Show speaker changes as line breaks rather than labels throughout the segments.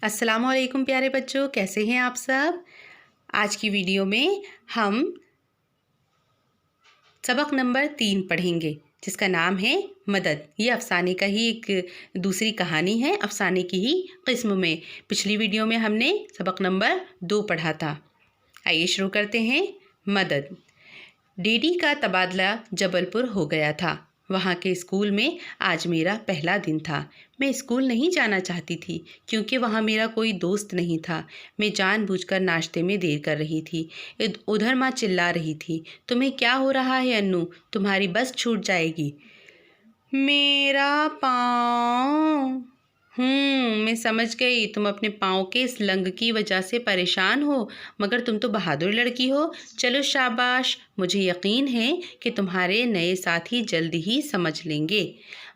अस्सलामुअलैकुम प्यारे बच्चों, कैसे हैं आप सब। आज की वीडियो में हम सबक नंबर 3 पढ़ेंगे जिसका नाम है मदद। ये अफसाने का ही एक दूसरी कहानी है, अफसाने की ही किस्म में। पिछली वीडियो में हमने सबक नंबर 2 पढ़ा था। आइए शुरू करते हैं। मदद। डैडी का तबादला जबलपुर हो गया था। वहाँ के स्कूल में आज मेरा पहला दिन था। मैं स्कूल नहीं जाना चाहती थी क्योंकि वहाँ मेरा कोई दोस्त नहीं था। मैं जानबूझकर नाश्ते में देर कर रही थी। उधर माँ चिल्ला रही थी, तुम्हें क्या हो रहा है अन्नू, तुम्हारी बस छूट जाएगी। मेरा पाँव। मैं समझ गई, तुम अपने पाँव के इस लंग की वजह से परेशान हो, मगर तुम तो बहादुर लड़की हो। चलो शाबाश, मुझे यकीन है कि तुम्हारे नए साथी जल्द ही समझ लेंगे।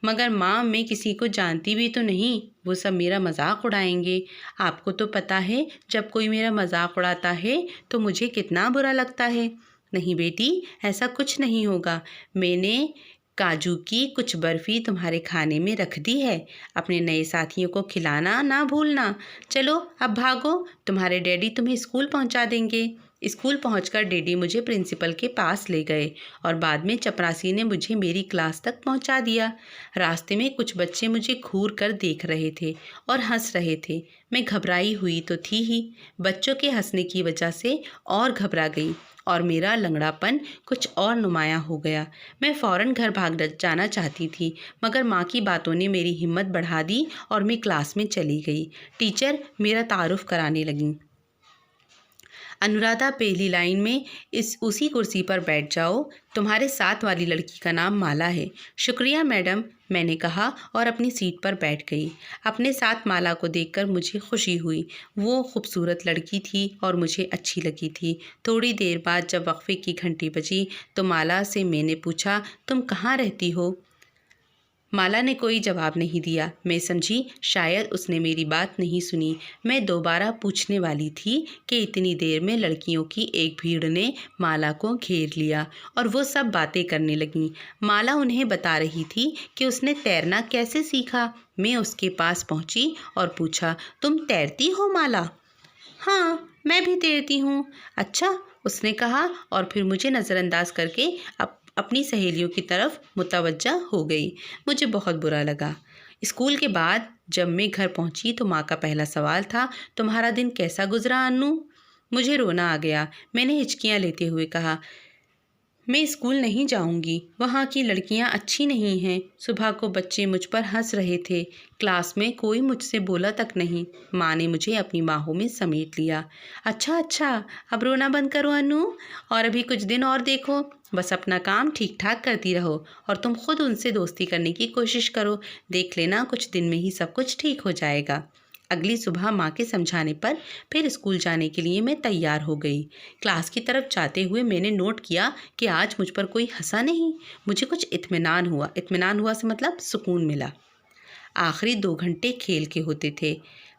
मगर माँ, मैं किसी को जानती भी तो नहीं, वो सब मेरा मजाक उड़ाएंगे। आपको तो पता है जब कोई मेरा मजाक उड़ाता है तो मुझे कितना बुरा लगता है। नहीं बेटी, ऐसा कुछ नहीं होगा। मैंने काजू की कुछ बर्फ़ी तुम्हारे खाने में रख दी है। अपने नए साथियों को खिलाना ना भूलना। चलो अब भागो, तुम्हारे डैडी तुम्हें स्कूल पहुंचा देंगे। स्कूल पहुंचकर डैडी मुझे प्रिंसिपल के पास ले गए और बाद में चपरासी ने मुझे मेरी क्लास तक पहुंचा दिया। रास्ते में कुछ बच्चे मुझे घूर कर देख रहे थे और हंस रहे थे। मैं घबराई हुई तो थी ही, बच्चों के हंसने की वजह से और घबरा गई और मेरा लंगड़ापन कुछ और नुमायाँ हो गया। मैं फ़ौरन घर भाग जाना चाहती थी, मगर माँ की बातों ने मेरी हिम्मत बढ़ा दी और मैं क्लास में चली गई। टीचर मेरा तारुफ कराने लगीं। अनुराधा, पहली लाइन में उसी कुर्सी पर बैठ जाओ। तुम्हारे साथ वाली लड़की का नाम माला है। शुक्रिया मैडम, मैंने कहा और अपनी सीट पर बैठ गई। अपने साथ माला को देखकर मुझे खुशी हुई। वो खूबसूरत लड़की थी और मुझे अच्छी लगी थी। थोड़ी देर बाद जब वक्फे की घंटी बजी तो माला से मैंने पूछा, तुम कहाँ रहती हो। माला ने कोई जवाब नहीं दिया। मैं समझी शायद उसने मेरी बात नहीं सुनी। मैं दोबारा पूछने वाली थी कि इतनी देर में लड़कियों की एक भीड़ ने माला को घेर लिया और वो सब बातें करने लगीं। माला उन्हें बता रही थी कि उसने तैरना कैसे सीखा। मैं उसके पास पहुंची और पूछा, तुम तैरती हो माला। हाँ, मैं भी तैरती हूँ। अच्छा, उसने कहा और फिर मुझे नज़रअंदाज करके अपनी सहेलियों की तरफ मुतवज्जा हो गई। मुझे बहुत बुरा लगा। स्कूल के बाद जब मैं घर पहुंची तो माँ का पहला सवाल था, तुम्हारा दिन कैसा गुजरा अन्नू। मुझे रोना आ गया। मैंने हिचकियाँ लेते हुए कहा, मैं स्कूल नहीं जाऊंगी, वहाँ की लड़कियाँ अच्छी नहीं हैं। सुबह को बच्चे मुझ पर हंस रहे थे। क्लास में कोई मुझसे बोला तक नहीं। माँ ने मुझे अपनी बाहों में समेट लिया। अच्छा अच्छा, अब रोना बंद करो अनु, और अभी कुछ दिन और देखो। बस अपना काम ठीक ठाक करती रहो और तुम खुद उनसे दोस्ती करने की कोशिश करो। देख लेना, कुछ दिन में ही सब कुछ ठीक हो जाएगा। अगली सुबह माँ के समझाने पर फिर स्कूल जाने के लिए मैं तैयार हो गई। क्लास की तरफ जाते हुए मैंने नोट किया कि आज मुझ पर कोई हंसा नहीं। मुझे कुछ इत्मीनान हुआ। इत्मीनान हुआ से मतलब सुकून मिला। आखिरी 2 घंटे खेल के होते थे।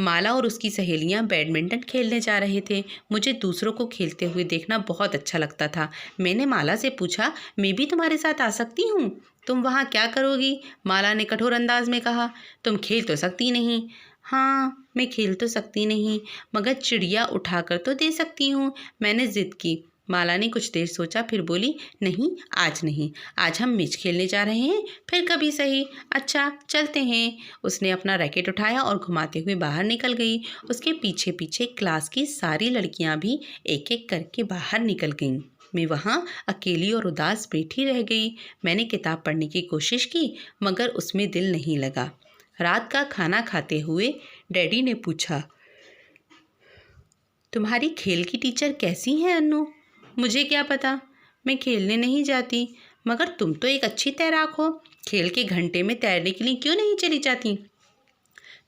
माला और उसकी सहेलियां बैडमिंटन खेलने जा रहे थे। मुझे दूसरों को खेलते हुए देखना बहुत अच्छा लगता था। मैंने माला से पूछा, मैं भी तुम्हारे साथ आ सकती हूँ। तुम वहाँ क्या करोगी, माला ने कठोर अंदाज में कहा। तुम खेल तो सकती नहीं। हाँ, मैं खेल तो सकती नहीं, मगर चिड़िया उठाकर तो दे सकती हूँ। मैंने ज़िद की। माला ने कुछ देर सोचा, फिर बोली, नहीं आज नहीं, आज हम मैच खेलने जा रहे हैं, फिर कभी सही। अच्छा चलते हैं। उसने अपना रैकेट उठाया और घुमाते हुए बाहर निकल गई। उसके पीछे पीछे क्लास की सारी लड़कियां भी एक एक करके बाहर निकल गईं। मैं वहाँ अकेली और उदास बैठी रह गई। मैंने किताब पढ़ने की कोशिश की, मगर उसमें दिल नहीं लगा। रात का खाना खाते हुए डैडी ने पूछा, तुम्हारी खेल की टीचर कैसी हैं अन्नू। मुझे क्या पता, मैं खेलने नहीं जाती। मगर तुम तो एक अच्छी तैराक हो, खेल के घंटे में तैरने के लिए क्यों नहीं चली जाती।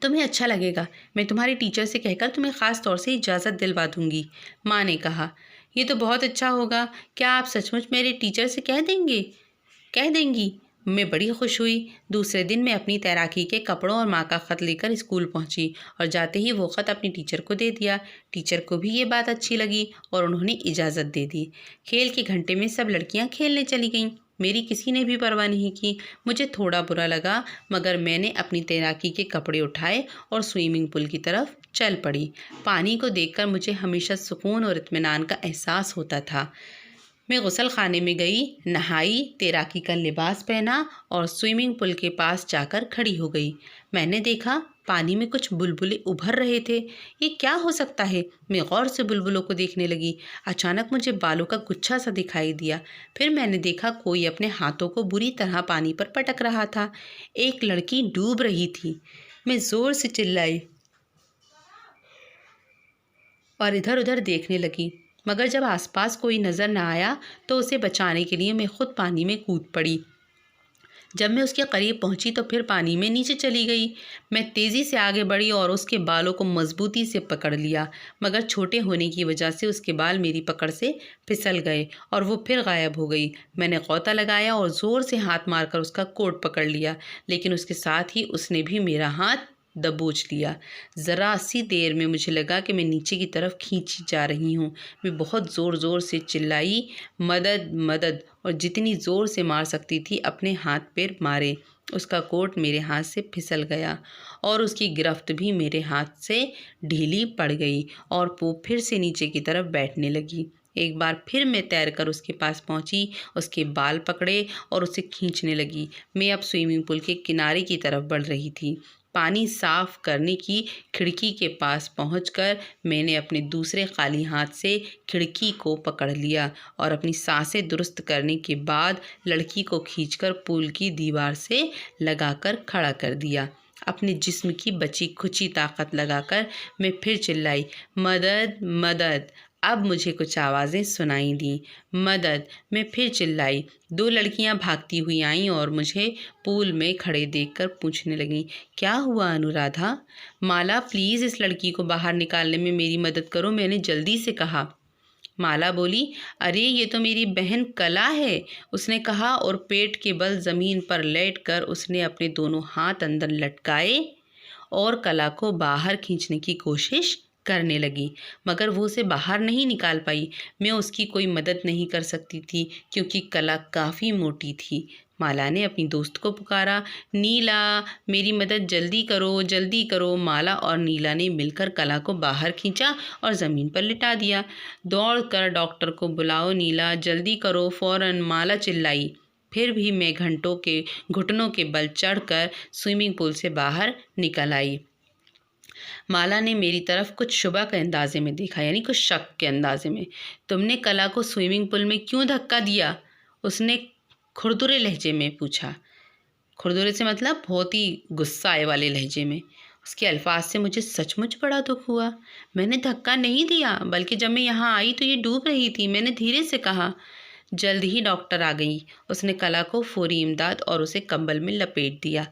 तुम्हें अच्छा लगेगा, मैं तुम्हारी टीचर से कहकर तुम्हें ख़ास तौर से इजाज़त दिलवा दूंगी। माँ ने कहा, ये तो बहुत अच्छा होगा। क्या आप सचमुच मेरे टीचर से कह देंगी। मैं बड़ी खुश हुई। दूसरे दिन मैं अपनी तैराकी के कपड़ों और माँ का ख़त लेकर स्कूल पहुँची और जाते ही वो ख़त अपनी टीचर को दे दिया। टीचर को भी ये बात अच्छी लगी और उन्होंने इजाज़त दे दी। खेल के घंटे में सब लड़कियाँ खेलने चली गईं। मेरी किसी ने भी परवाह नहीं की। मुझे थोड़ा बुरा लगा, मगर मैंने अपनी तैराकी के कपड़े उठाए और स्विमिंग पूल की तरफ चल पड़ी। पानी को देखकर मुझे हमेशा सुकून और इत्मीनान का एहसास होता था। मैं गुसल खाने में गई, नहाई, तैराकी का लिबास पहना और स्विमिंग पूल के पास जाकर खड़ी हो गई। मैंने देखा पानी में कुछ बुलबुले उभर रहे थे। ये क्या हो सकता है? मैं गौर से बुलबुलों को देखने लगी। अचानक मुझे बालों का गुच्छा सा दिखाई दिया। फिर मैंने देखा कोई अपने हाथों को बुरी तरह पानी पर पटक रहा था। एक लड़की डूब रही थी। मैं ज़ोर से चिल्लाई और इधर उधर देखने लगी, मगर जब आसपास कोई नज़र न आया तो उसे बचाने के लिए मैं खुद पानी में कूद पड़ी। जब मैं उसके करीब पहुंची तो फिर पानी में नीचे चली गई। मैं तेज़ी से आगे बढ़ी और उसके बालों को मजबूती से पकड़ लिया, मगर छोटे होने की वजह से उसके बाल मेरी पकड़ से फिसल गए और वो फिर गायब हो गई। मैंने गौता लगाया और ज़ोर से हाथ मारकर उसका कोट पकड़ लिया, लेकिन उसके साथ ही उसने भी मेरा हाथ दबोच लिया। ज़रा सी देर में मुझे लगा कि मैं नीचे की तरफ खींची जा रही हूँ। मैं बहुत ज़ोर ज़ोर से चिल्लाई, मदद मदद, और जितनी ज़ोर से मार सकती थी अपने हाथ पैर मारे। उसका कोट मेरे हाथ से फिसल गया और उसकी गिरफ्त भी मेरे हाथ से ढीली पड़ गई और वो फिर से नीचे की तरफ बैठने लगी। एक बार फिर मैं तैरकर उसके पास पहुंची, उसके बाल पकड़े और उसे खींचने लगी। मैं अब स्विमिंग पूल के किनारे की तरफ बढ़ रही थी। पानी साफ करने की खिड़की के पास पहुंचकर मैंने अपने दूसरे खाली हाथ से खिड़की को पकड़ लिया और अपनी सांसें दुरुस्त करने के बाद लड़की को खींचकर पूल की दीवार से लगाकर खड़ा कर दिया। अपने जिस्म की बची खुची ताकत लगाकर मैं फिर चिल्लाई, मदद मदद। अब मुझे कुछ आवाज़ें सुनाई दी। मदद! मैं फिर चिल्लाई। दो लड़कियां भागती हुई आईं और मुझे पूल में खड़े देखकर पूछने लगीं, क्या हुआ अनुराधा? माला, प्लीज़ इस लड़की को बाहर निकालने में मेरी मदद करो, मैंने जल्दी से कहा। माला बोली, अरे ये तो मेरी बहन कला है, उसने कहा, और पेट के बल ज़मीन पर लेटकर उसने अपने दोनों हाथ अंदर लटकाए और कला को बाहर खींचने की कोशिश करने लगी, मगर वो उसे बाहर नहीं निकाल पाई। मैं उसकी कोई मदद नहीं कर सकती थी क्योंकि कला काफ़ी मोटी थी। माला ने अपनी दोस्त को पुकारा, नीला मेरी मदद जल्दी करो जल्दी करो। माला और नीला ने मिलकर कला को बाहर खींचा और ज़मीन पर लिटा दिया। दौड़कर डॉक्टर को बुलाओ नीला, जल्दी करो फ़ौरन, माला चिल्लाई। फिर भी मैं घुटनों के बल चढ़कर स्विमिंग पूल से बाहर निकल आई। माला ने मेरी तरफ कुछ शुबा के अंदाजे में देखा, यानी कुछ शक के अंदाजे में। तुमने कला को स्विमिंग पूल में क्यों धक्का दिया? उसने खुरदुरे लहजे में पूछा। खुरदुरे से मतलब बहुत ही गुस्सा आए वाले लहजे में। उसके अल्फाज से मुझे सचमुच बड़ा दुख हुआ। मैंने धक्का नहीं दिया, बल्कि जब मैं यहाँ आई तो ये डूब रही थी, मैंने धीरे से कहा। जल्द ही डॉक्टर आ गई। उसने कला को फौरी इमदाद और उसे कंबल में लपेट दिया।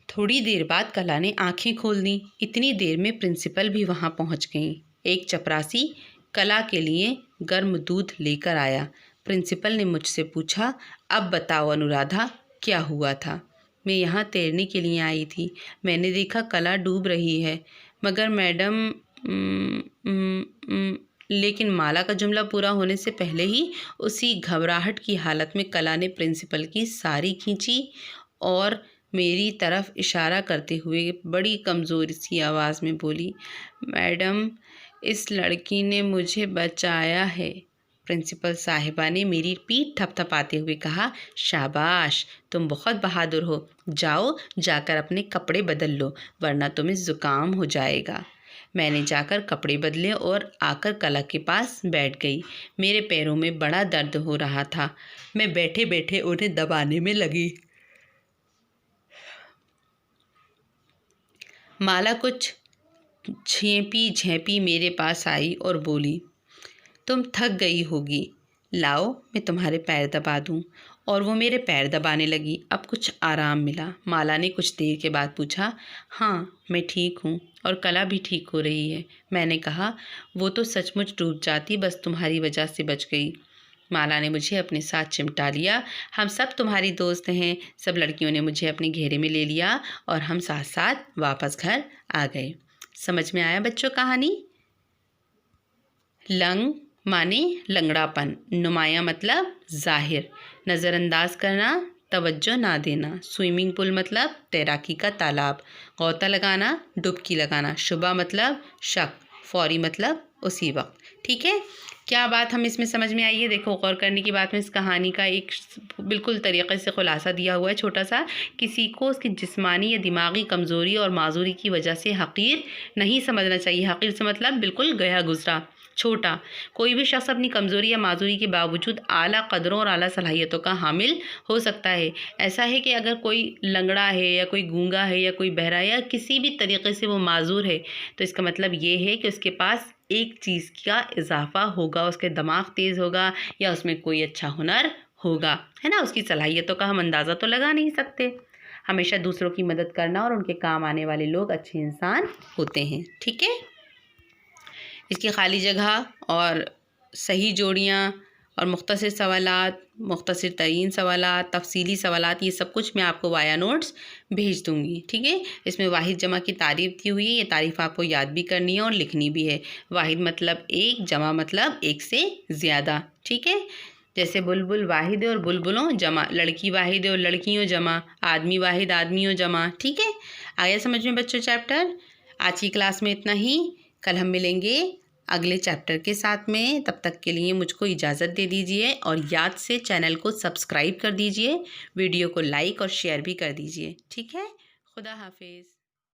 थोड़ी देर बाद कला ने आंखें खोल दी। इतनी देर में प्रिंसिपल भी वहां पहुंच गई। एक चपरासी कला के लिए गर्म दूध लेकर आया। प्रिंसिपल ने मुझसे पूछा, अब बताओ अनुराधा, क्या हुआ था? मैं यहाँ तैरने के लिए आई थी। मैंने देखा कला डूब रही है। मगर मैडम लेकिन माला का जुमला पूरा होने से पहले ही उसी घबराहट की हालत में कला ने प्रिंसिपल की साड़ी खींची और मेरी तरफ इशारा करते हुए बड़ी कमज़ोर सी आवाज़ में बोली, मैडम इस लड़की ने मुझे बचाया है। प्रिंसिपल साहिबा ने मेरी पीठ थपथपाते हुए कहा, शाबाश, तुम बहुत बहादुर हो। जाओ, जाकर अपने कपड़े बदल लो, वरना तुम्हें ज़ुकाम हो जाएगा। मैंने जाकर कपड़े बदले और आकर कला के पास बैठ गई। मेरे पैरों में बड़ा दर्द हो रहा था। मैं बैठे बैठे उन्हें दबाने में लगी। माला कुछ झेंपी झेंपी मेरे पास आई और बोली, तुम थक गई होगी, लाओ मैं तुम्हारे पैर दबा दूं। और वो मेरे पैर दबाने लगी। अब कुछ आराम मिला। माला ने कुछ देर के बाद पूछा, हाँ मैं ठीक हूँ और कला भी ठीक हो रही है। मैंने कहा, वो तो सचमुच डूब जाती, बस तुम्हारी वजह से बच गई। माला ने मुझे अपने साथ चिमटा लिया। हम सब तुम्हारी दोस्त हैं। सब लड़कियों ने मुझे अपने घेरे में ले लिया और हम साथ साथ वापस घर आ गए। समझ में आया बच्चों कहानी? लंग माने लंगड़ापन, नुमाया मतलब ज़ाहिर, नज़रअंदाज करना, तवज्जो ना देना, स्विमिंग पूल मतलब तैराकी का तालाब, गौता लगाना, डुबकी लगाना, शुबा मतलब शक, फौरी मतलब उसी वक्त। ठीक है, क्या बात हम इसमें समझ में आई है? देखो, गौर करने की बात में इस कहानी का एक बिल्कुल तरीके से खुलासा दिया हुआ है छोटा सा। किसी को उसकी जिस्मानी या दिमागी कमज़ोरी और माजूरी की वजह से हकीर नहीं समझना चाहिए। हकीर से मतलब बिल्कुल गया गुजरा, छोटा। कोई भी शख्स अपनी कमज़ोरी या माजूरी के बावजूद आला कदरों और आला सलाहियतों का हामिल हो सकता है। ऐसा है कि अगर कोई लंगड़ा है या कोई गूंगा है या कोई बहरा है या किसी भी तरीके से वो माजूर है, तो इसका मतलब ये है कि उसके पास एक चीज़ का इजाफा होगा, उसके दिमाग तेज़ होगा या उसमें कोई अच्छा हुनर होगा, है ना। उसकी सलाहियतों का हम अंदाज़ा तो लगा नहीं सकते। हमेशा दूसरों की मदद करना और उनके काम आने वाले लोग अच्छे इंसान होते हैं। ठीक है, इसकी खाली जगह और सही जोड़ियाँ और मुख्तसर सवालात, मुख्तसर तरीन सवालात, तफसीली सवालात, ये सब कुछ मैं आपको वाया नोट्स भेज दूँगी। ठीक है, इसमें वाहिद जमा की तारीफ़ दी हुई है। ये तारीफ़ आपको याद भी करनी है और लिखनी भी है। वाहिद मतलब एक, जमा मतलब एक से ज़्यादा। ठीक है, जैसे बुलबुल वाहिद है और बुलबुलों जमा, लड़की वाहिद है और लड़कियों जमा, आदमी वाहिद आदमियों जमा। ठीक है, आया समझ में बच्चों चैप्टर? आज की क्लास में इतना ही। कल हम मिलेंगे अगले चैप्टर के साथ में। तब तक के लिए मुझको इजाज़त दे दीजिए और याद से चैनल को सब्सक्राइब कर दीजिए, वीडियो को लाइक और शेयर भी कर दीजिए। ठीक है, खुदा हाफिज़।